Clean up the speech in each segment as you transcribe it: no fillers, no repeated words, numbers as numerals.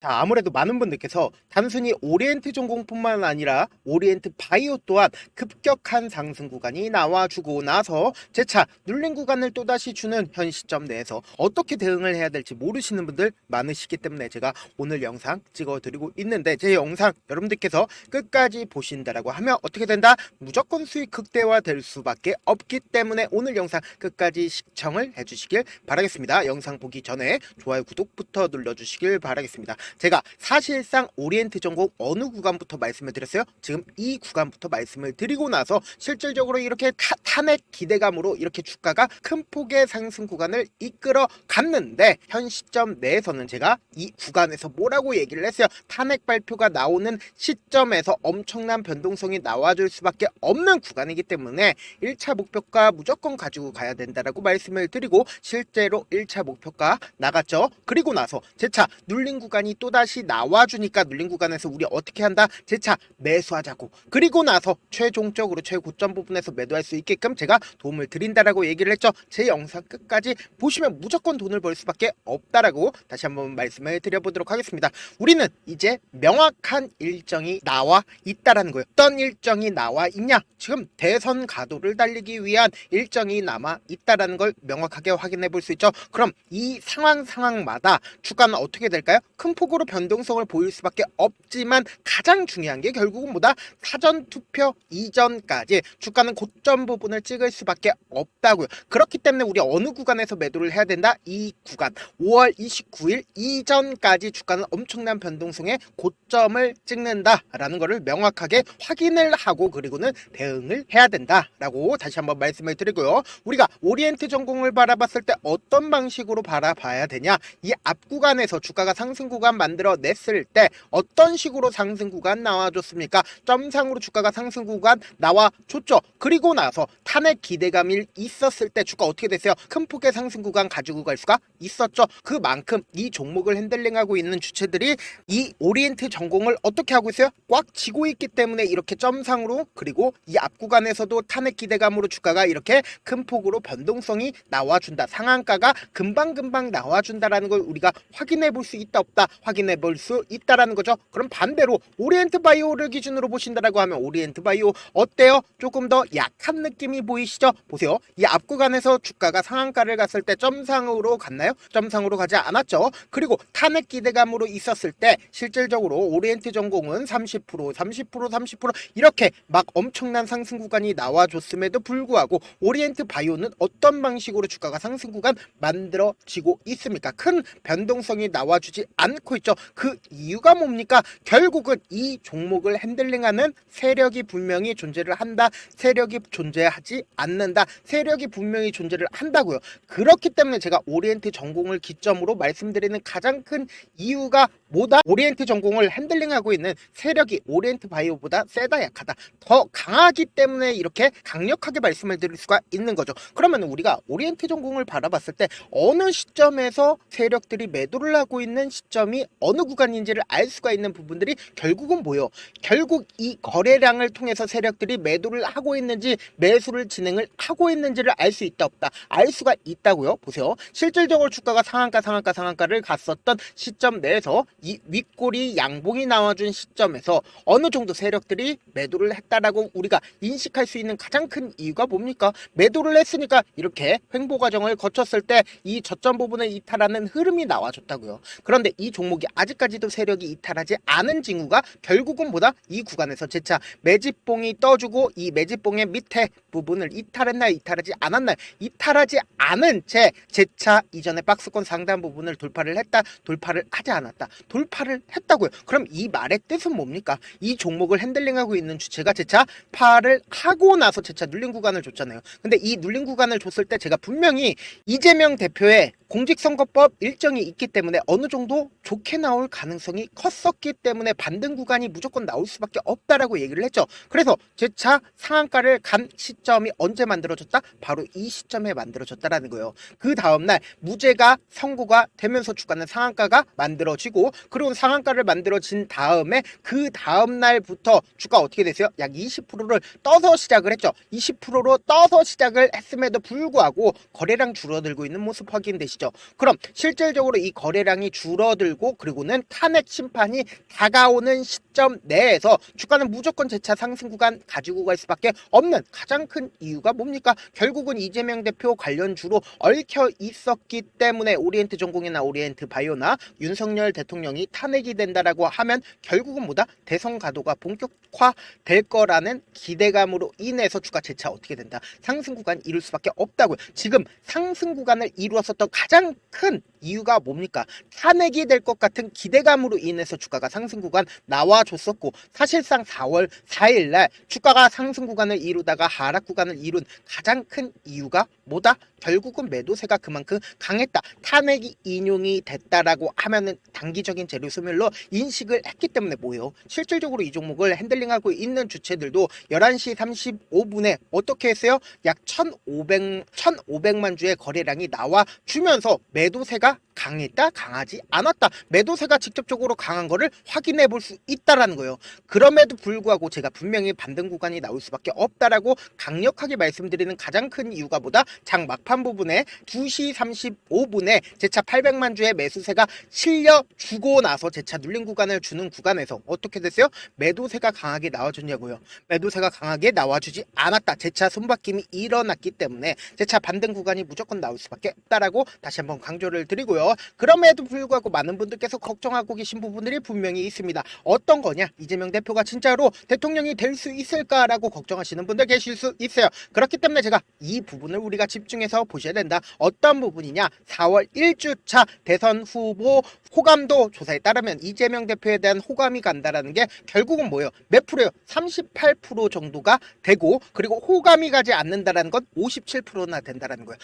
자, 아무래도 많은 분들께서 단순히 오리엔트 전공뿐만 아니라 오리엔트 바이오 또한 급격한 상승 구간이 나와주고 나서 재차 눌린 구간을 또다시 주는 현 시점 내에서 어떻게 대응을 해야 될지 모르시는 분들 많으시기 때문에 제가 오늘 영상 찍어드리고 있는데, 제 영상 여러분들께서 끝까지 보신다라고 하면 어떻게 된다? 무조건 수익 극대화될 수밖에 없기 때문에 오늘 영상 끝까지 시청을 해주시길 바라겠습니다. 영상 보기 전에 좋아요, 구독부터 눌러주시길 바라겠습니다. 제가 사실상 오리엔트 전공 어느 구간부터 말씀을 드렸어요? 지금 이 구간부터 말씀을 드리고 나서 실질적으로 이렇게 탄핵 기대감으로 이렇게 주가가 큰 폭의 상승 구간을 이끌어 갔는데, 현 시점 내에서는 제가 이 구간에서 뭐라고 얘기를 했어요? 탄핵 발표가 나오는 시점에서 엄청난 변동성이 나와줄 수밖에 없는 구간이기 때문에 1차 목표가 무조건 가지고 가야 된다라고 말씀을 드리고, 실제로 1차 목표가 나갔죠. 그리고 나서 재차 눌린 구간이 또다시 나와주니까 눌린 구간에서 우리 어떻게 한다? 재차 매수하자고, 그리고 나서 최종적으로 최고점 부분에서 매도할 수 있게끔 제가 도움을 드린다라고 얘기를 했죠. 제 영상 끝까지 보시면 무조건 돈을 벌 수밖에 없다라고 다시 한번 말씀을 드려보도록 하겠습니다. 우리는 이제 명확한 일정이 나와 있다라는 거예요. 어떤 일정이 나와 있냐? 지금 대선 가도를 달리기 위한 일정이 남아 있다라는 걸 명확하게 확인해 볼 수 있죠. 그럼 이 상황마다 주가는 어떻게 될까요? 큰 폭으로 변동성을 보일 수밖에 없지만 가장 중요한 게 결국은 뭐다? 사전 투표 이전까지 주가는 고점 부분을 찍을 수밖에 없다고요. 그렇기 때문에 우리 어느 구간에서 매도를 해야 된다? 이 구간 5월 29일 이전까지 주가는 엄청난 변동성의 고점을 찍는다라는 것을 명확하게 확인을 하고, 그리고는 대응을 해야 된다라고 다시 한번 말씀을 드리고요. 우리가 오리엔트 전공을 바라봤을 때 어떤 방식으로 바라봐야 되냐? 이 앞 구간에서 주가가 상승 구간 만들어냈을 때 어떤 식으로 상승 구간 나와줬습니까? 점상으로 주가가 상승 구간 나와줬죠. 그리고 나서 탄핵 기대감이 있었을 때 주가 어떻게 됐어요? 큰 폭의 상승 구간 가지고 갈 수가 있었죠. 그만큼 이 종목을 핸들링하고 있는 주체들이 이 오리엔트 전공을 어떻게 하고 있어요? 꽉 쥐고 있기 때문에 이렇게 점상으로, 그리고 이 앞 구간에서도 탄핵 기대감으로 주가가 이렇게 큰 폭으로 변동성이 나와준다, 상한가가 금방금방 나와준다라는 걸 우리가 확인해 볼 수 있다 없다? 확인해 볼 수 있다라는 거죠. 그럼 반대로 오리엔트 바이오를 기준으로 보신다라고 하면 오리엔트 바이오 어때요? 조금 더 약한 느낌이 보이시죠? 보세요. 이 앞 구간에서 주가가 상한가를 갔을 때 점상으로 갔나요? 점상으로 가지 않았죠. 그리고 탄핵 기대감으로 있었을 때 실질적으로 오리엔트 전공은 30% 이렇게 막 엄청난 상승 구간이 나와줬음에도 불구하고 오리엔트 바이오는 어떤 방식으로 주가가 상승 구간 만들어지고 있습니까? 큰 변동성이 나와주지 않고 있죠. 그 이유가 뭡니까? 결국은 이 종목을 핸들링하는 세력이 분명히 존재를 한다, 세력이 존재하지 않는다, 세력이 분명히 존재를 한다고요. 그렇기 때문에 제가 오리엔트 전공을 기점으로 말씀드리는 가장 큰 이유가 뭐다? 오리엔트 전공을 핸들링하고 있는 세력이 오리엔트 바이오보다 세다 약하다, 더 강하기 때문에 이렇게 강력하게 말씀을 드릴 수가 있는 거죠. 그러면 우리가 오리엔트 전공을 바라봤을 때 어느 시점에서 세력들이 매도를 하고 있는 시점이 어느 구간인지를 알 수가 있는 부분들이 결국은 뭐예요? 결국 이 거래량을 통해서 세력들이 매도를 하고 있는지 매수를 진행을 하고 있는지를 알 수 있다 없다? 알 수가 있다고요. 보세요. 실질적으로 주가가 상한가를 갔었던 시점 내에서 이 윗꼬리 양봉이 나와준 시점에서 어느 정도 세력들이 매도를 했다라고 우리가 인식할 수 있는 가장 큰 이유가 뭡니까? 매도를 했으니까 이렇게 횡보 과정을 거쳤을 때 이 저점 부분을 이탈하는 흐름이 나와줬다고요. 그런데 이 종목이 아직까지도 세력이 이탈하지 않은 징후가 결국은 뭐다? 이 구간에서 재차 매집봉이 떠주고, 이 매집봉의 밑에 부분을 이탈했나요? 이탈하지 않았나요? 이탈하지 않은 채 재차 이전에 박스권 상단 부분을 돌파를 했다, 돌파를 하지 않았다, 돌파를 했다고요. 그럼 이 말의 뜻은 뭡니까? 이 종목을 핸들링하고 있는 주체가 재차 파를 하고 나서 재차 눌린 구간을 줬잖아요. 근데 이 눌린 구간을 줬을 때 제가 분명히 이재명 대표의 공직선거법 일정이 있기 때문에 어느 정도 좋게 나올 가능성이 컸었기 때문에 반등 구간이 무조건 나올 수밖에 없다라고 얘기를 했죠. 그래서 재차 상한가를 간 시점이 언제 만들어졌다? 바로 이 시점에 만들어졌다라는 거예요. 그 다음날 무죄가 선고가 되면서 주가는 상한가가 만들어지고, 그리고 상한가를 만들어진 다음에 그 다음날부터 주가 어떻게 됐어요? 약 20%를 떠서 시작을 했죠. 20%로 떠서 시작을 했음에도 불구하고 거래량 줄어들고 있는 모습 확인되시죠? 것이죠. 그럼 실질적으로 이 거래량이 줄어들고 그리고는 탄핵 심판이 다가오는 시점 내에서 주가는 무조건 재차 상승 구간 가지고 갈 수밖에 없는 가장 큰 이유가 뭡니까? 결국은 이재명 대표 관련주로 얽혀 있었기 때문에 오리엔트 전공이나 오리엔트 바이오나 윤석열 대통령이 탄핵이 된다라고 하면 결국은 뭐다? 대선 가도가 본격화될 거라는 기대감으로 인해서 주가 재차 어떻게 된다? 상승 구간 이룰 수밖에 없다고요. 지금 상승 구간을 이루었었던 가장 큰 이유가 뭡니까? 탄핵이 될 것 같은 기대감으로 인해서 주가가 상승 구간 나와줬었고 사실상 4월 4일 날 주가가 상승 구간을 이루다가 하락 구간을 이룬 가장 큰 이유가 뭐다? 결국은 매도세가 그만큼 강했다. 탄핵이 인용이 됐다라고 하면은 단기적인 재료 소멸로 인식을 했기 때문에 뭐예요? 실질적으로 이 종목을 핸들링하고 있는 주체들도 11시 35분에 어떻게 했어요? 약 1,500만 주의 거래량이 나와주면서 매도세가 강했다, 강하지 않았다. 매도세가 직접적으로 강한 거를 확인해 볼 수 있다라는 거예요. 그럼에도 불구하고 제가 분명히 반등 구간이 나올 수밖에 없다라고 강력하게 말씀드리는 가장 큰 이유가 뭐다? 장 막판 부분에 2시 35분에 재차 800만 주의 매수세가 실려주고 나서 재차 눌린 구간을 주는 구간에서 어떻게 됐어요? 매도세가 강하게 나와줬냐고요. 매도세가 강하게 나와주지 않았다. 재차 손바뀜이 일어났기 때문에 재차 반등 구간이 무조건 나올 수밖에 없다라고 다시 한번 강조를 드리고요. 그럼에도 불구하고 많은 분들께서 걱정하고 계신 부분들이 분명히 있습니다. 어떤 거냐? 이재명 대표가 진짜로 대통령이 될 수 있을까라고 걱정하시는 분들 계실 수 있어요. 그렇기 때문에 제가 이 부분을 우리가 집중해서 보셔야 된다. 어떤 부분이냐? 4월 1주차 대선 후보 호감도 조사에 따르면 이재명 대표에 대한 호감이 간다라는 게 결국은 뭐예요? 몇 프로예요? 38% 정도가 되고 그리고 호감이 가지 않는다라는 건 57%나 된다라는 거예요.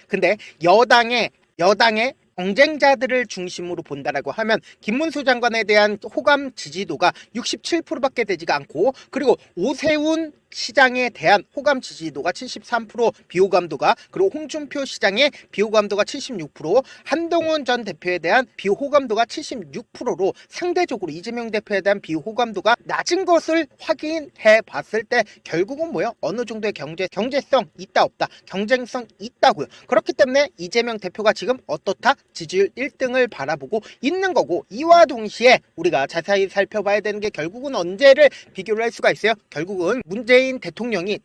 근데 여당의 경쟁자들을 중심으로 본다라고 하면 김문수 장관에 대한 호감 지지도가 67%밖에 되지가 않고 그리고 오세훈 시장에 대한 호감 지지도가 73%, 비호감도가 그리고 홍준표 시장의 비호감도가 76%, 한동훈 전 대표에 대한 비호감도가 76%로 상대적으로 이재명 대표에 대한 비호감도가 낮은 것을 확인해 봤을 때 결국은 뭐예요? 어느 정도의 경제성 있다 없다, 경쟁성 있다고요. 그렇기 때문에 이재명 대표가 지금 어떻다? 지지율 1등을 바라보고 있는 거고 이와 동시에 우리가 자세히 살펴봐야 되는 게 결국은 언제를 비교를 할 수가 있어요? 결국은 문재인 대통령이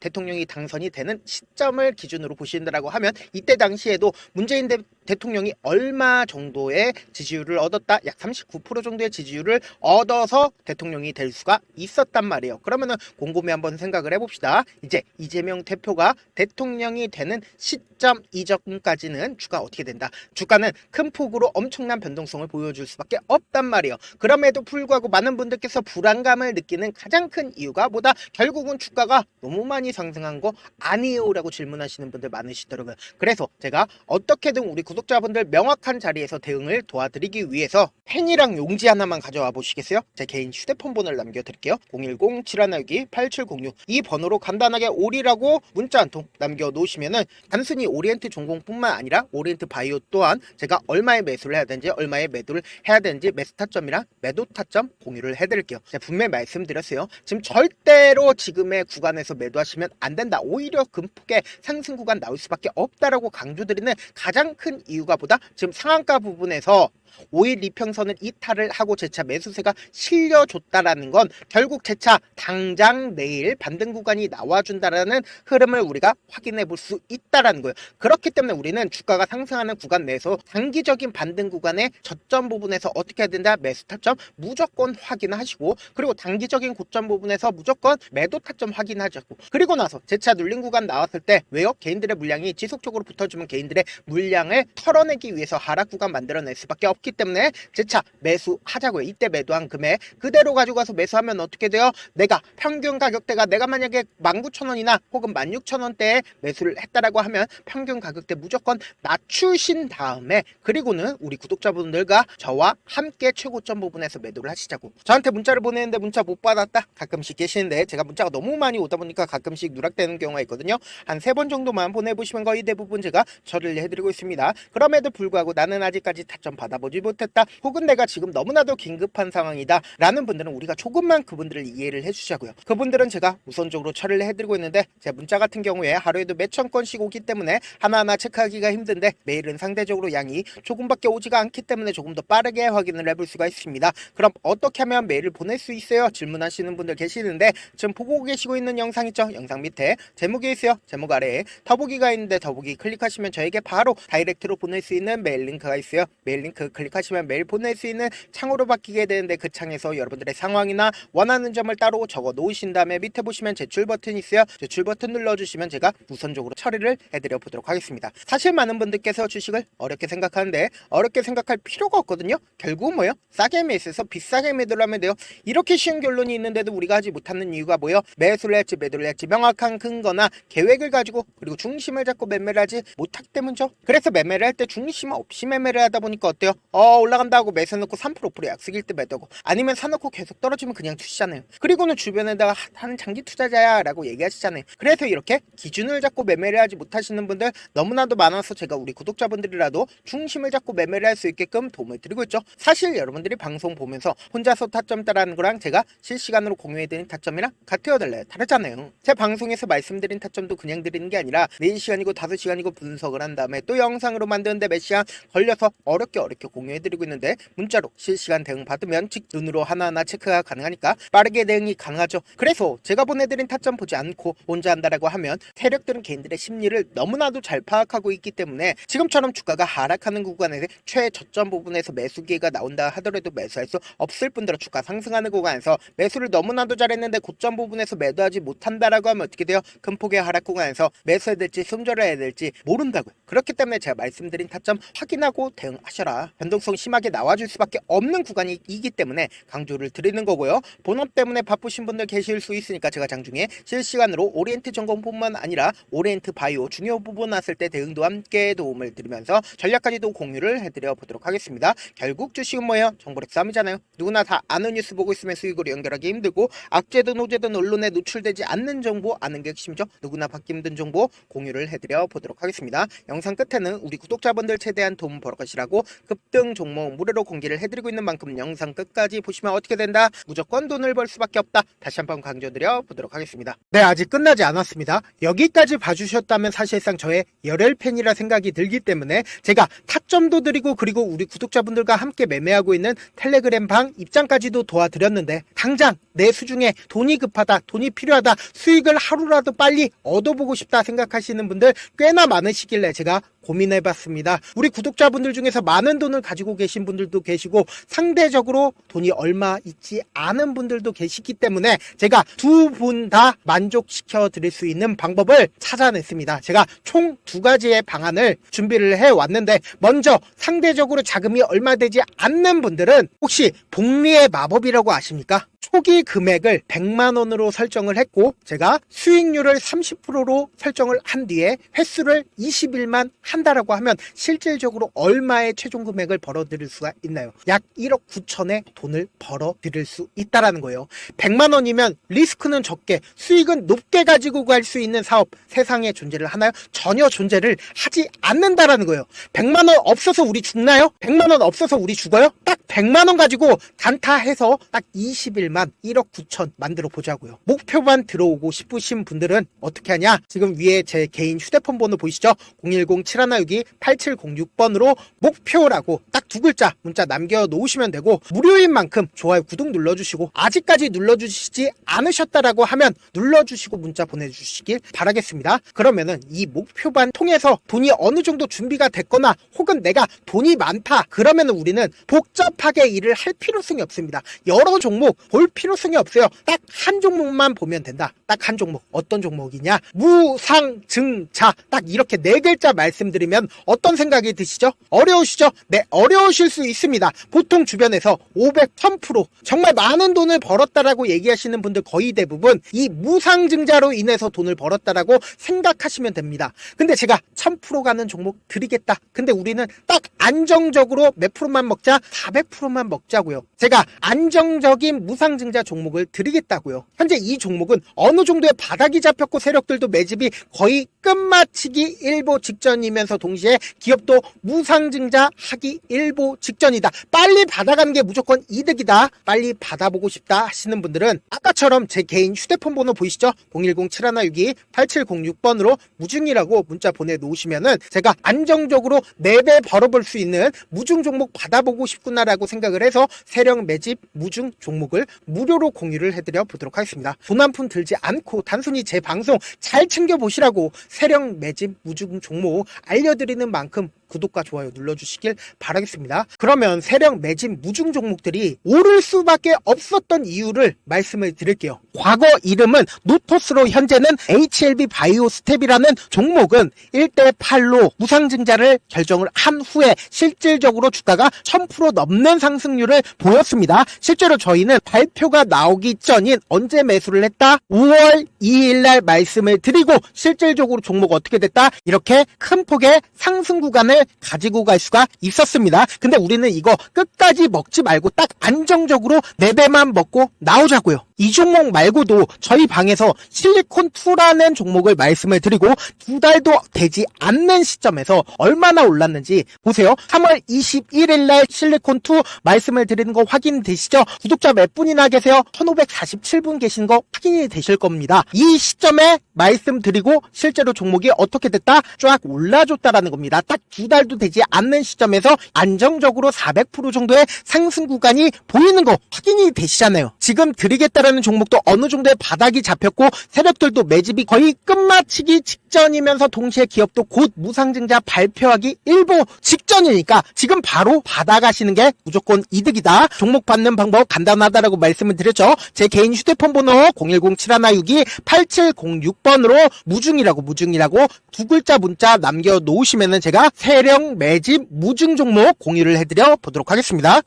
당선이 되는 시점을 기준으로 보신다라고 하면 이때 당시에도 문재인 대통령이 얼마 정도의 지지율을 얻었다? 약 39% 정도의 지지율을 얻어서 대통령이 될 수가 있었단 말이에요. 그러면은 곰곰이 한번 생각을 해봅시다. 이제 이재명 대표가 대통령이 되는 시점 이전까지는 주가 어떻게 된다? 주가는 큰 폭으로 엄청난 변동성을 보여줄 수밖에 없단 말이에요. 그럼에도 불구하고 많은 분들께서 불안감을 느끼는 가장 큰 이유가 뭐다? 결국은 주가가 너무 많이 상승한 거 아니에요? 라고 질문하시는 분들 많으시더라고요. 그래서 제가 어떻게든 우리 구독자분들 명확한 자리에서 대응을 도와드리기 위해서 펜이랑 용지 하나만 가져와 보시겠어요? 제 개인 휴대폰 번호를 남겨드릴게요. 010-7162-8706 이 번호로 간단하게 오리라고 문자 한 통 남겨놓으시면은 단순히 오리엔트 전공뿐만 아니라 오리엔트 바이오 또한 제가 얼마에 매수를 해야 되는지 얼마에 매도를 해야 되는지 매수 타점이랑 매도 타점 공유를 해드릴게요. 제가 분명히 말씀드렸어요. 지금 절대로 지금의 구간에서 매도하시면 안 된다. 오히려 금폭의 상승 구간 나올 수밖에 없다라고 강조드리는 가장 큰 이유가 보다 지금 상한가 부분에서 5일 이평선을 이탈을 하고 재차 매수세가 실려줬다라는 건 결국 재차 당장 내일 반등 구간이 나와준다라는 흐름을 우리가 확인해 볼 수 있다라는 거예요. 그렇기 때문에 우리는 주가가 상승하는 구간 내에서 단기적인 반등 구간의 저점 부분에서 어떻게 해야 된다? 매수 타점 무조건 확인하시고 그리고 단기적인 고점 부분에서 무조건 매도 타점 확인하자고 그리고 나서 재차 눌린 구간 나왔을 때 왜요? 개인들의 물량이 지속적으로 붙어주면 개인들의 물량을 털어내기 위해서 하락 구간 만들어낼 수밖에 없기 때문에 재차 매수하자고요. 이때 매도한 금액 그대로 가지고 가서 매수하면 어떻게 돼요? 내가 평균 가격대가 내가 만약에 19,000원이나 혹은 16,000원대에 매수를 했다라고 하면 평균 가격대 무조건 낮추신 다음에 그리고는 우리 구독자분들과 저와 함께 최고점 부분에서 매도를 하시자고. 저한테 문자를 보내는데 문자 못 받았다 가끔씩 계시는데 제가 문자가 너무 많이 오다 보니까 가끔씩 누락되는 경우가 있거든요. 한 3번 정도만 보내보시면 거의 대부분 제가 처리를 해드리고 있습니다. 그럼에도 불구하고 나는 아직까지 타점 받아보지 알아보지 못했다, 혹은 내가 지금 너무나도 긴급한 상황이다 라는 분들은 우리가 조금만 그분들을 이해를 해주자고요. 그분들은 제가 우선적으로 처리를 해드리고 있는데, 제 문자 같은 경우에 하루에도 몇천 건씩 오기 때문에 하나하나 체크하기가 힘든데, 메일은 상대적으로 양이 조금밖에 오지가 않기 때문에 조금 더 빠르게 확인을 해볼 수가 있습니다. 그럼 어떻게 하면 메일을 보낼 수 있어요? 질문하시는 분들 계시는데, 지금 보고 계시고 있는 영상 있죠? 영상 밑에 제목이 있어요. 제목 아래에 더보기가 있는데, 더보기 클릭하시면 저에게 바로 다이렉트로 보낼 수 있는 메일 링크가 있어요. 메일 링크 클릭하시면 메일 보낼 수 있는 창으로 바뀌게 되는데, 그 창에서 여러분들의 상황이나 원하는 점을 따로 적어 놓으신 다음에 밑에 보시면 제출 버튼이 있어요. 제출 버튼 눌러주시면 제가 우선적으로 처리를 해드려 보도록 하겠습니다. 사실 많은 분들께서 주식을 어렵게 생각하는데, 어렵게 생각할 필요가 없거든요. 결국 뭐예요? 싸게 매수해서 비싸게 매도를 하면 돼요. 이렇게 쉬운 결론이 있는데도 우리가 하지 못하는 이유가 뭐예요? 매수를 할지 매도를 할지 명확한 근거나 계획을 가지고, 그리고 중심을 잡고 매매를 하지 못하기 때문이죠. 그래서 매매를 할 때 중심 없이 매매를 하다 보니까 어때요? 올라간다 하고 매수해놓고 3% 5% 약속일 때 매도고, 아니면 사놓고 계속 떨어지면 그냥 투시잖아요. 그리고는 주변에다가 하는 장기 투자자야 라고 얘기하시잖아요. 그래서 이렇게 기준을 잡고 매매를 하지 못하시는 분들 너무나도 많아서 제가 우리 구독자분들이라도 중심을 잡고 매매를 할 수 있게끔 도움을 드리고 있죠. 사실 여러분들이 방송 보면서 혼자서 타점 따라하는 거랑 제가 실시간으로 공유해드린 타점이랑 같아요, 달라요? 다르잖아요. 제 방송에서 말씀드린 타점도 그냥 드리는 게 아니라 4시간이고 5시간이고 분석을 한 다음에 또 영상으로 만드는데 몇 시간 걸려서 어렵게 공유해드리고 있는데, 문자로 실시간 대응 받으면 즉 눈으로 하나하나 체크가 가능하니까 빠르게 대응이 가능하죠. 그래서 제가 보내드린 타점 보지 않고 혼자 한다라고 하면 세력들은 개인들의 심리를 너무나도 잘 파악하고 있기 때문에, 지금처럼 주가가 하락하는 구간에서 최저점 부분에서 매수 기회가 나온다 하더라도 매수할 수 없을 뿐더러 주가 상승하는 구간에서 매수를 너무나도 잘했는데 고점 부분에서 매도하지 못한다라고 하면 어떻게 돼요? 큰 폭의 하락 구간에서 매수해야 될지 손절을 해야 될지 모른다고요. 그렇기 때문에 제가 말씀드린 타점 확인하고 대응하셔라. 변동성 심하게 나와줄 수밖에 없는 구간이기 때문에 강조를 드리는 거고요. 본업 때문에 바쁘신 분들 계실 수 있으니까 제가 장중에 실시간으로 오리엔트 전공뿐만 아니라 오리엔트 바이오 중요 부분 왔을 때 대응도 함께 도움을 드리면서 전략까지도 공유를 해드려 보도록 하겠습니다. 결국 주식은 뭐예요? 정보력 싸움이잖아요. 누구나 다 아는 뉴스 보고 있으면 수익으로 연결하기 힘들고, 악재든 호재든 언론에 노출되지 않는 정보 아는 게 핵심이죠. 누구나 받기 힘든 정보 공유를 해드려 보도록 하겠습니다. 영상 끝에는 우리 구독자분들 최대한 도움 벌어 가시라고 급등 종목 무료로 공개를 해드리고 있는 만큼 영상 끝까지 보시면 어떻게 된다? 무조건 돈을 벌 수밖에 없다. 다시 한번 강조드려 보도록 하겠습니다. 네, 아직 끝나지 않았습니다. 여기까지 봐주셨다면 사실상 저의 열혈 팬이라 생각이 들기 때문에 제가 타점도 드리고, 그리고 우리 구독자분들과 함께 매매하고 있는 텔레그램 방 입장까지도 도와드렸는데, 당장 내 수중에 돈이 급하다, 돈이 필요하다, 수익을 하루라도 빨리 얻어보고 싶다 생각하시는 분들 꽤나 많으시길래 제가 고민해봤습니다. 우리 구독자분들 중에서 많은 돈을 가지고 계신 분들도 계시고, 상대적으로 돈이 얼마 있지 않은 분들도 계시기 때문에 제가 두 분 다 만족시켜 드릴 수 있는 방법을 찾아냈습니다. 제가 총 2가지의 방안을 준비를 해왔는데, 먼저 상대적으로 자금이 얼마 되지 않는 분들은 혹시 복리의 마법이라고 아십니까? 초기 금액을 100만원으로 설정을 했고, 제가 수익률을 30%로 설정을 한 뒤에 횟수를 20일만 한다라고 하면 실질적으로 얼마의 최종 금액을 벌어들일 수가 있나요? 약 1억 9천의 돈을 벌어들일 수 있다라는 거예요. 100만원이면 리스크는 적게 수익은 높게 가지고 갈 수 있는 사업, 세상에 존재를 하나요? 전혀 존재를 하지 않는다라는 거예요. 100만원 없어서 우리 죽나요? 100만원 없어서 우리 죽어요? 딱 100만원 가지고 단타해서 딱 20일만 1억 9천 만들어 보자고요. 목표만 들어오고 싶으신 분들은 어떻게 하냐? 지금 위에 제 개인 휴대폰 번호 보이시죠? 010-7162-8706번으로 목표라고 딱 2글자 문자 남겨놓으시면 되고, 무료인 만큼 좋아요, 구독 눌러주시고, 아직까지 눌러주시지 않으셨다라고 하면 눌러주시고 문자 보내주시길 바라겠습니다. 그러면은 이 목표반 통해서 돈이 어느 정도 준비가 됐거나, 혹은 내가 돈이 많다 그러면은 우리는 복잡하게 일을 할 필요성이 없습니다. 여러 종목 볼 필요성이 없어요. 딱 한 종목만 보면 된다. 딱 한 종목. 어떤 종목이냐? 무상증자. 딱 이렇게 4글자 말씀드리면 어떤 생각이 드시죠? 어려우시죠? 네, 어려우실 수 있습니다. 보통 주변에서 500, 1000% 정말 많은 돈을 벌었다라고 얘기하시는 분들 거의 대부분 이 무상증자로 인해서 돈을 벌었다라고 생각하시면 됩니다. 근데 제가 1000% 가는 종목 드리겠다. 근데 우리는 딱 안정적으로 몇 프로만 먹자? 400%만 먹자고요. 제가 안정적인 무상증자 종목을 드리겠다고요. 현재 이 종목은 어느 정도의 바닥이 잡혔고 세력들도 매집이 거의 끝마치기 일보 직전이면서 동시에 기업도 무상증자하기 일보 직전이다. 빨리 받아가는 게 무조건 이득이다. 빨리 받아보고 싶다 하시는 분들은 아까처럼 제 개인 휴대폰 번호 보이시죠? 010-7162-8706번으로 무중이라고 문자 보내놓으시면은 제가 안정적으로 4배 벌어볼 수 있는 무중 종목 받아보고 싶구나라고 생각을 해서 세력 매집 무중 종목을 무료로 공유를 해드려 보도록 하겠습니다. 돈 한 푼 들지 않고 단순히 제 방송 잘 챙겨보시라고 세력 매집 무중 종목 알려드리는 만큼 구독과 좋아요 눌러주시길 바라겠습니다. 그러면 세력 매집 무중 종목들이 오를 수밖에 없었던 이유를 말씀을 드릴게요. 과거 이름은 노토스로 현재는 HLB 바이오 스텝이라는 종목은 1대8로 무상증자를 결정을 한 후에 실질적으로 주가가 1000% 넘는 상승률을 보였습니다. 실제로 저희는 발표가 나오기 전인 언제 매수를 했다? 5월 2일날 말씀을 드리고 실질적으로 종목 어떻게 됐다? 이렇게 큰 폭의 상승 구간을 가지고 갈 수가 있었습니다. 근데 우리는 이거 끝까지 먹지 말고 딱 안정적으로 4배만 먹고 나오자고요. 이 종목 말고도 저희 방에서 실리콘2라는 종목을 말씀을 드리고 2달도 되지 않는 시점에서 얼마나 올랐는지 보세요. 3월 21일날 실리콘2 말씀을 드리는 거 확인되시죠? 구독자 몇 분이나 계세요? 1547분 계신 거 확인이 되실 겁니다. 이 시점에 말씀드리고 실제로 종목이 어떻게 됐다? 쫙 올라줬다라는 겁니다. 딱 2달도 되지 않는 시점에서 안정적으로 400% 정도의 상승 구간이 보이는 거 확인이 되시잖아요. 지금 드리겠다라는 종목도 어느 정도의 바닥이 잡혔고 세력들도 매집이 거의 끝마치기 직전이면서 동시에 기업도 곧 무상증자 발표하기 일보 직전이니까 지금 바로 받아가시는 게 무조건 이득이다. 종목 받는 방법 간단하다라고 말씀을 드렸죠. 제 개인 휴대폰 번호 010-7162-8706번으로 무중이라고 두 글자 문자 남겨놓으시면은 제가 세력 매집 무중 종목 공유를 해드려 보도록 하겠습니다.